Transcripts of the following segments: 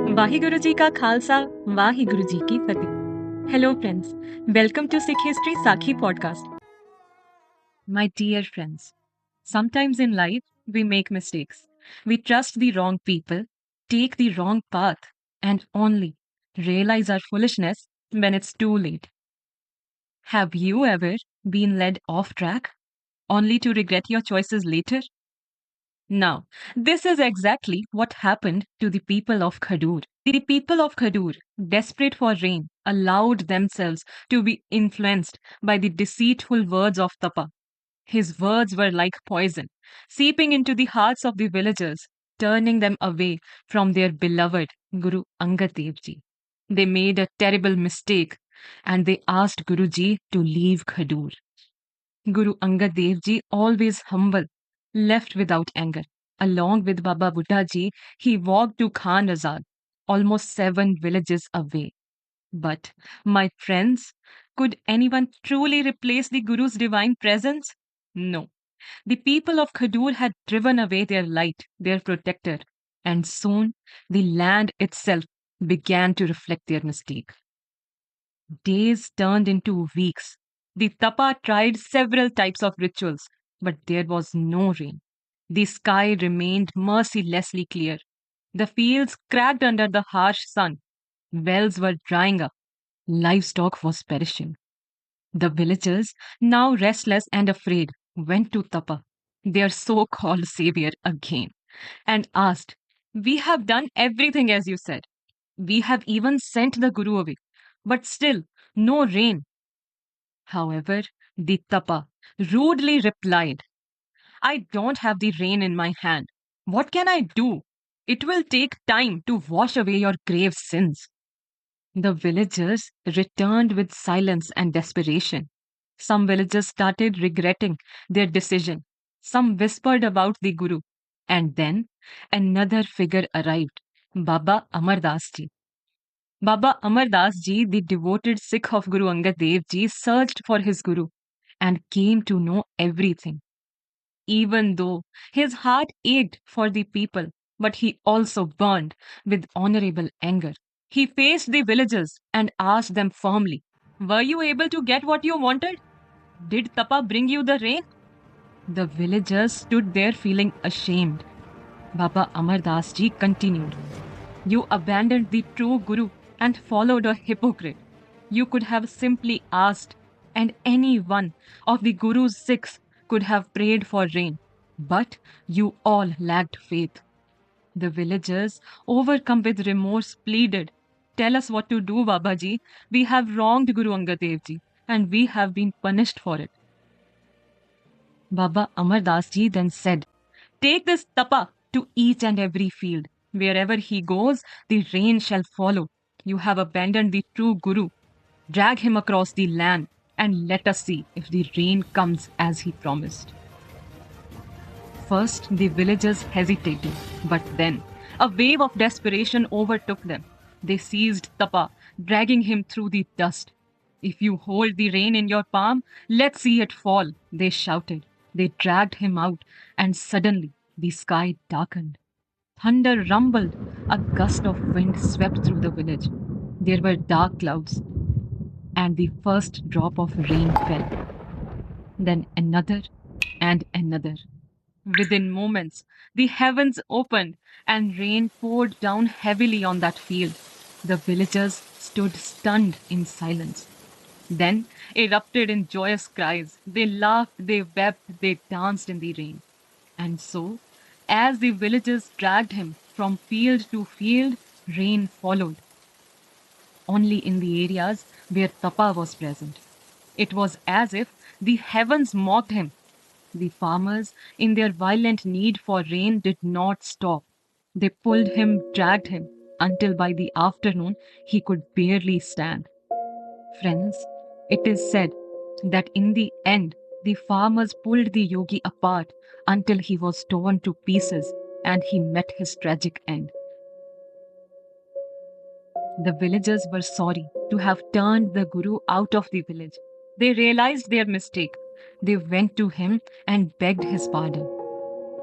वाहिगुरु जी का खालसा वाहिगुरु जी की फतेह। Hello friends, welcome to Sikh History Sakhi podcast. My dear friends, sometimes in life we make mistakes. We trust the wrong people, take the wrong path, and only realize our foolishness when it's too late. Have you ever been led off track only to regret your choices later? Now, this is exactly what happened to the people of Khadur. The people of Khadur, desperate for rain, allowed themselves to be influenced by the deceitful words of Tapa. His words were like poison, seeping into the hearts of the villagers, turning them away from their beloved Guru Angad Dev Ji. They made a terrible mistake and they asked Guruji to leave Khadur. Guru Angad Dev Ji, always humble, left without anger. Along with Baba Buddha Ji, he walked to Khan Azad, almost 7 villages away. But, my friends, could anyone truly replace the Guru's divine presence? No. The people of Khadur had driven away their light, their protector, and soon the land itself began to reflect their mistake. Days turned into weeks. The Tapa tried several types of rituals, but there was no rain. The sky remained mercilessly clear. The fields cracked under the harsh sun. Wells were drying up. Livestock was perishing. The villagers, now restless and afraid, went to Tapa, their so called savior, again, and asked, "We have done everything as you said. We have even sent the Guru away, but still no rain." However, the Tapa rudely replied, "I don't have the rain in my hand. What can I do? It will take time to wash away your grave sins." The villagers returned with silence and desperation. Some villagers started regretting their decision. Some whispered about the Guru. And then another figure arrived, Baba Amardas Ji. Baba Amardas Ji, the devoted Sikh of Guru Angad Dev Ji, searched for his Guru and came to know everything. Even though his heart ached for the people, but he also burned with honorable anger. He faced the villagers and asked them firmly, "Were you able to get what you wanted? Did Tapa bring you the rain?" The villagers stood there feeling ashamed. Baba Amardas Ji continued, "You abandoned the true Guru and followed a hypocrite. You could have simply asked, and any one of the Guru's Sikhs could have prayed for rain. But you all lacked faith." The villagers, overcome with remorse, pleaded, "Tell us what to do, Babaji. We have wronged Guru Angad Dev Ji, and we have been punished for it." Baba Amardas Ji then said, "Take this tapa to each and every field. Wherever he goes, the rain shall follow. You have abandoned the true Guru. Drag him across the land and let us see if the rain comes as he promised." First, the villagers hesitated, but then a wave of desperation overtook them. They seized Tapa, dragging him through the dust. "If you hold the rain in your palm, let's see it fall," they shouted. They dragged him out, and suddenly the sky darkened. Thunder rumbled. A gust of wind swept through the village. There were dark clouds, and the first drop of rain fell. Then another and another. Within moments, the heavens opened and rain poured down heavily on that field. The villagers stood stunned in silence, then erupted in joyous cries. They laughed, they wept, they danced in the rain. And so, as the villagers dragged him from field to field, rain followed, only in the areas where Tapa was present. It was as if the heavens mocked him. The farmers, in their violent need for rain, did not stop. They pulled him, dragged him, until by the afternoon he could barely stand. Friends, it is said that in the end, the farmers pulled the yogi apart until he was torn to pieces and he met his tragic end. The villagers were sorry to have turned the Guru out of the village. They realized their mistake. They went to him and begged his pardon.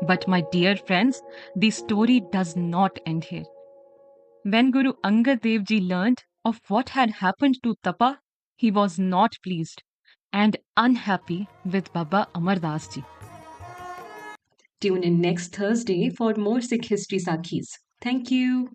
But, my dear friends, the story does not end here. When Guru Angad Dev Ji learned of what had happened to Tapa, he was not pleased and unhappy with Baba Amar Das Ji. Tune in next Thursday for more Sikh History Sakhis. Thank you.